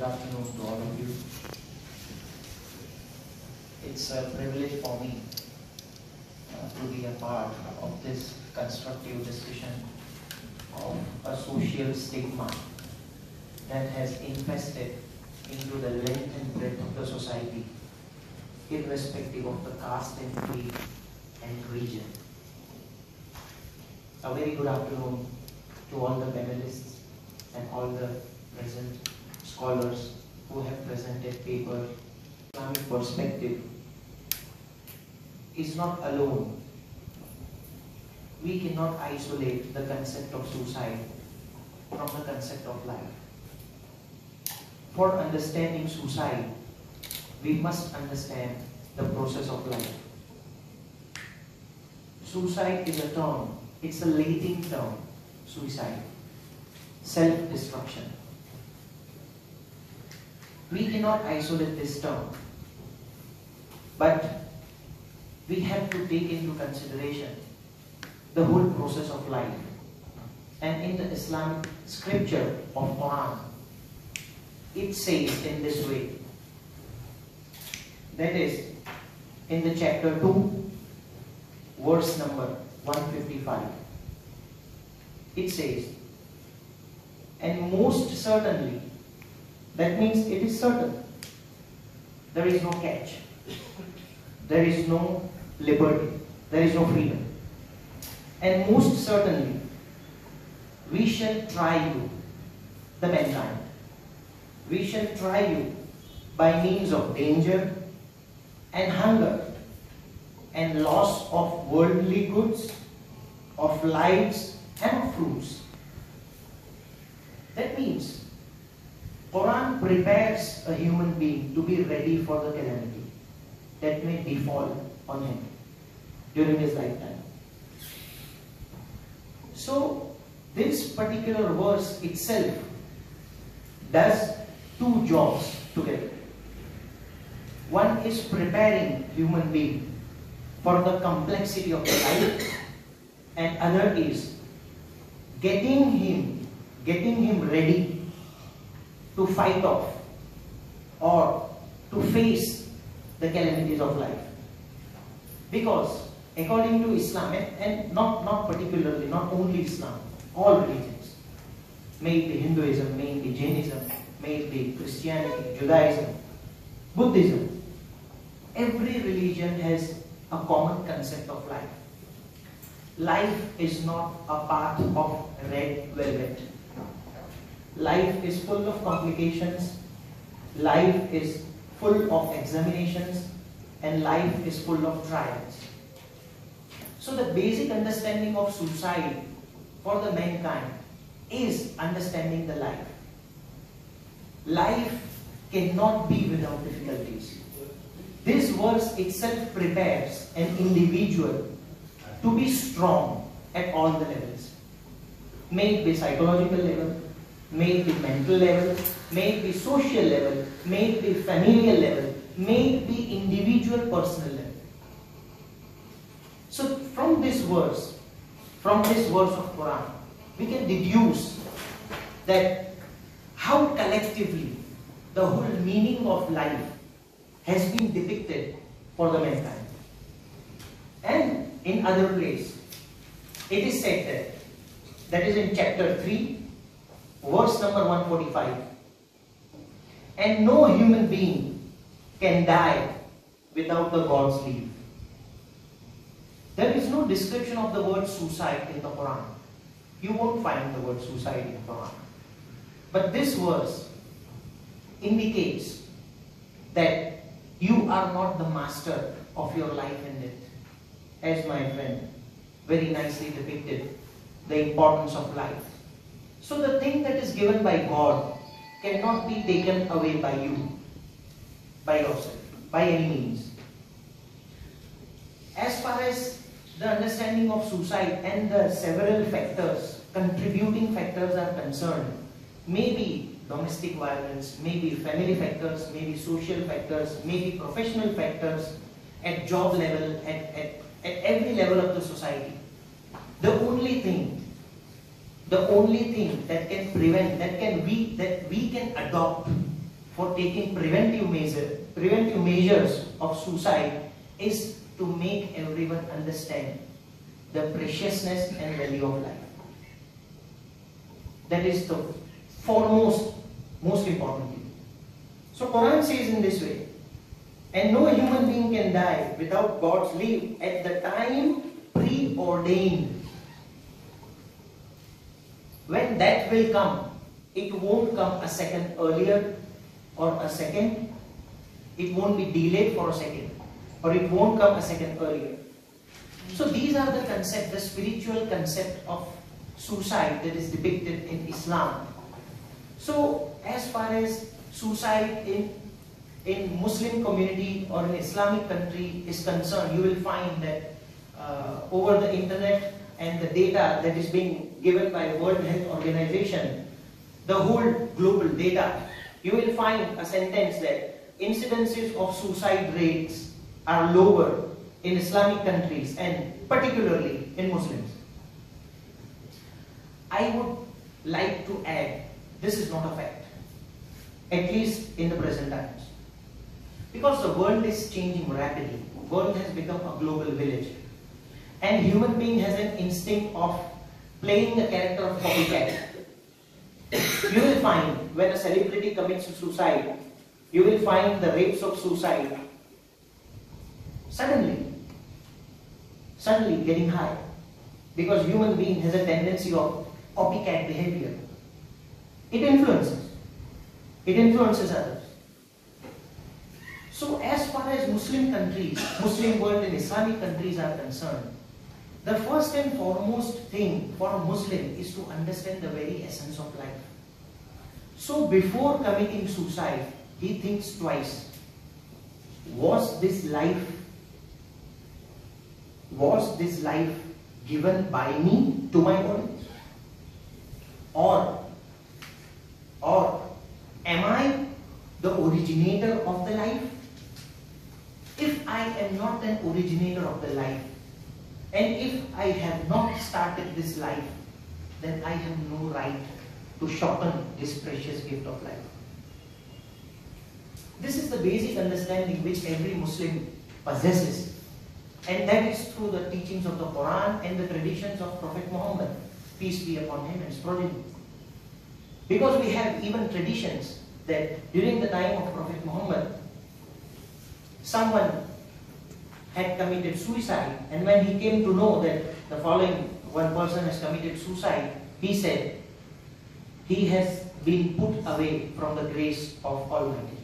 afternoon to all of you. It's a privilege for me to be a part of this constructive discussion of a social stigma that has infested into the length and breadth of the society, irrespective of the caste and creed and region. A very good afternoon to all the panelists and all the present scholars who have presented papers. Islamic perspective is not alone. We cannot isolate the concept of suicide from the concept of life. For understanding suicide, we must understand the process of life. Suicide is a term, it's a Latin term, suicide, self-destruction. We cannot isolate this term, but we have to take into consideration the whole process of life. And in the Islamic scripture of Quran, it says in this way, that is in the chapter 2, verse number 155. It says, and most certainly, that means it is certain. There is no catch. There is no liberty. There is no freedom. And most certainly, we shall try you, the mankind. We shall try you by means of danger and hunger and loss of worldly goods, of lives and of fruits. That means Quran prepares a human being to be ready for the calamity that may befall on him during his lifetime. So this particular verse itself does two jobs together. One is preparing human being for the complexity of the life, and other is getting him ready to fight off or to face the calamities of life. Because according to Islam, and not particularly, not only Islam, all religions, may it be Hinduism, may it be Jainism, may it be Christianity, Judaism, Buddhism, every religion has a common concept of life. Life is not a path of red velvet. Life is full of complications, life is full of examinations, and life is full of trials. So the basic understanding of suicide for the mankind is understanding the life. Life cannot be without difficulties. This verse itself prepares an individual to be strong at all the levels. May it be psychological level, may it be mental level, may it be social level, may it be familial level, may it be individual personal level. So from this verse of Quran, we can deduce that how collectively the whole meaning of life has been depicted for the mankind. And in other place, it is said that is in chapter 3, verse number 145. And no human being can die without the God's leave. There is no description of the word suicide in the Quran. You won't find the word suicide in the Quran. But this verse indicates that you are not the master of your life and death. As my friend very nicely depicted the importance of life. So the thing that is given by God cannot be taken away by you, by yourself, by any means. As far as the understanding of suicide and the several factors, contributing factors are concerned, maybe domestic violence, maybe family factors, maybe social factors, maybe professional factors, at job level, at every level of the society. The only thing that can prevent, that we can adopt for taking preventive measures of suicide is to make everyone understand the preciousness and value of life. That is the foremost, most important thing. So Quran says in this way, and no human being can die without God's leave at the time preordained. When that will come, it won't come a second earlier or a second. It won't be delayed for a second, or it won't come a second earlier. So these are the concept, the spiritual concept of suicide that is depicted in Islam. So as far as suicide in Muslim community or in Islamic country is concerned, you will find that over the internet and the data that is being given by World Health Organization, the whole global data, you will find a sentence that incidences of suicide rates are lower in Islamic countries and particularly in Muslims. I would like to add, this is not a fact, at least in the present times. Because the world is changing rapidly. The world has become a global village. And human being has an instinct of playing the character of copycat. You will find when a celebrity commits suicide, you will find the rates of suicide suddenly getting high. Because human being has a tendency of copycat behavior. It influences others. So as far as Muslim countries, Muslim world and Islamic countries are concerned, the first and foremost thing for a Muslim is to understand the very essence of life. So before committing suicide, he thinks twice. Was this life given by me to my body? Or am I the originator of the life? If I am not an originator of the life, and if I have not started this life, then I have no right to sharpen this precious gift of life. This is the basic understanding which every Muslim possesses, and that is through the teachings of the Quran and the traditions of Prophet Muhammad, peace be upon him, and his progeny. Because we have even traditions that during the time of Prophet Muhammad, someone had committed suicide, and when he came to know that the following one person has committed suicide, he said, he has been put away from the grace of Almighty.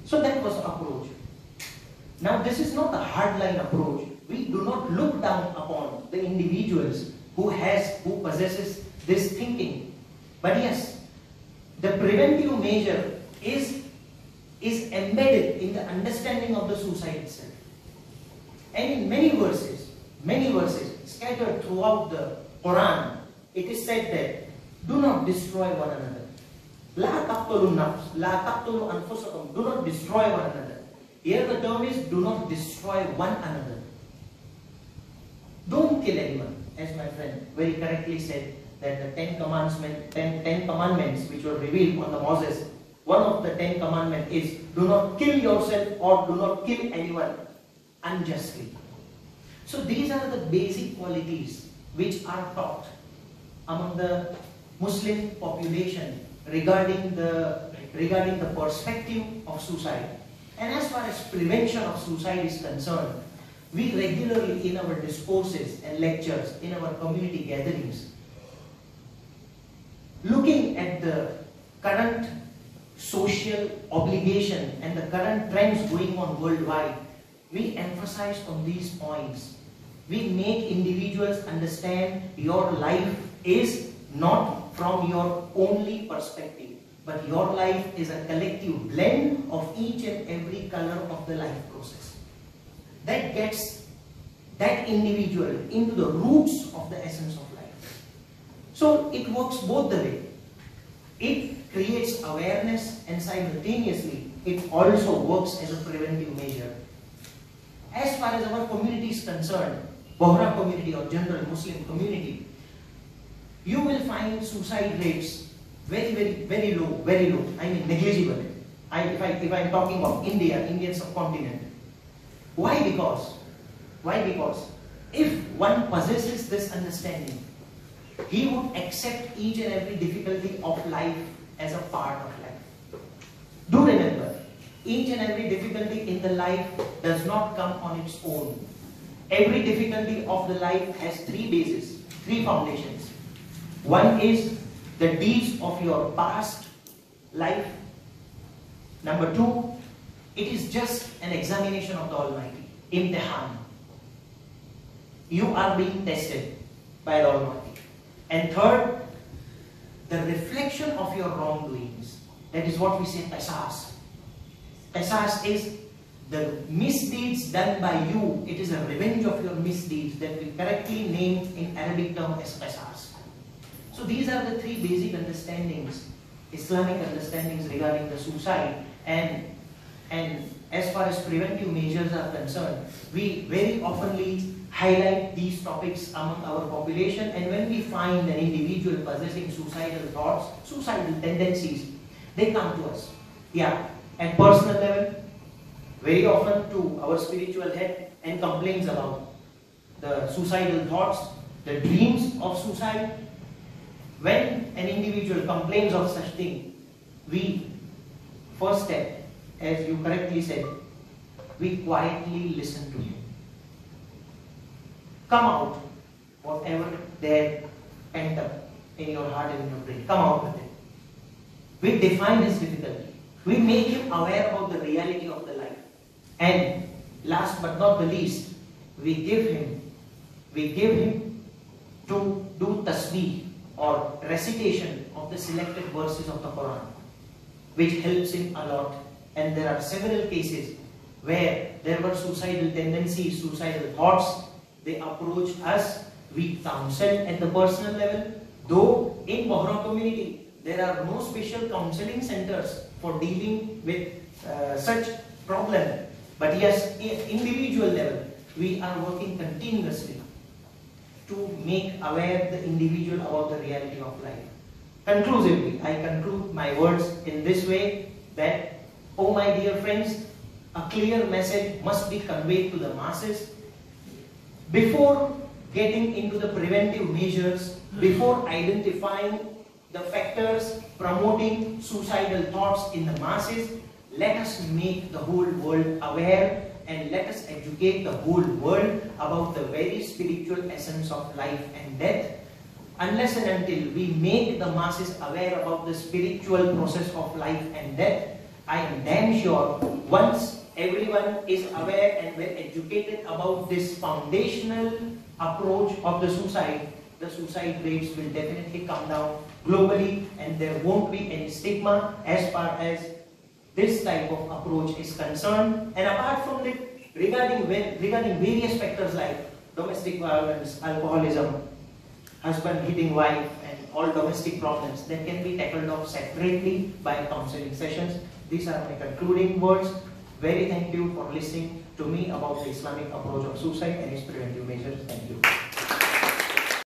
So that was the approach. Now this is not a hardline approach. We do not look down upon the individuals who possesses this thinking. But yes, the preventive measure is embedded in the understanding of the suicide itself. And in many verses scattered throughout the Quran, it is said that do not destroy one another. La taqtulun nafs, la taqtulu anfusakum, do not destroy one another. Here the term is do not destroy one another. Don't kill anyone, as my friend very correctly said, that the Ten Commandments which were revealed on the Moses, one of the 10 commandments is do not kill yourself or do not kill anyone unjustly. So these are the basic qualities which are taught among the Muslim population regarding the perspective of suicide. And as far as prevention of suicide is concerned, we regularly in our discourses and lectures, in our community gatherings, looking at the current social obligation and the current trends going on worldwide, we emphasize on these points. We make individuals understand your life is not from your only perspective, but your life is a collective blend of each and every color of the life process. That gets that individual into the roots of the essence of life. So it works both the way. It creates awareness and simultaneously it also works as a preventive measure. As far as our community is concerned, Bohra community or general Muslim community, you will find suicide rates very low. I mean negligible. If I'm talking of India, Indian subcontinent. Why? Because if one possesses this understanding, he would accept each and every difficulty of life as a part of life. Do remember, each and every difficulty in the life does not come on its own. Every difficulty of the life has three bases, three foundations. One is the deeds of your past life. Number two, it is just an examination of the Almighty, imtihan. You are being tested by the Almighty. And third, the reflection of your wrongdoings. That is what we say qisas. Qisas is the misdeeds done by you. It is a revenge of your misdeeds that we correctly name in Arabic term as qisas. So these are the three basic understandings, Islamic understandings regarding the suicide. And as far as preventive measures are concerned, we very oftenly highlight these topics among our population, and when we find an individual possessing suicidal thoughts, suicidal tendencies, they come to us. Yeah, at personal level, very often to our spiritual head, and complains about the suicidal thoughts, the dreams of suicide. When an individual complains of such thing, we, first step, as you correctly said, we quietly listen to him. Come out, whatever there pent up in your heart and in your brain, come out with it. We define his difficulty. We make him aware about the reality of the life. And last but not the least, we give him to do tasbih or recitation of the selected verses of the Quran, which helps him a lot. And there are several cases where there were suicidal tendencies, suicidal thoughts. They approached us, we counseled at the personal level. Though in Bohra community, there are no special counseling centers for dealing with such problem. But yes, at individual level, we are working continuously to make aware the individual about the reality of life. Conclusively, I conclude my words in this way that, oh my dear friends, a clear message must be conveyed to the masses. Before getting into the preventive measures, before identifying the factors promoting suicidal thoughts in the masses, let us make the whole world aware and let us educate the whole world about the very spiritual essence of life and death. Unless and until we make the masses aware about the spiritual process of life and death, I am damn sure once everyone is aware and well educated about this foundational approach of the suicide rates will definitely come down globally, and there won't be any stigma as far as this type of approach is concerned. And apart from that, regarding various factors like domestic violence, alcoholism, husband hitting wife, and all domestic problems that can be tackled off separately by counseling sessions. These are my concluding words. Very thank you for listening to me about the Islamic approach of suicide and its preventive measures. Thank you.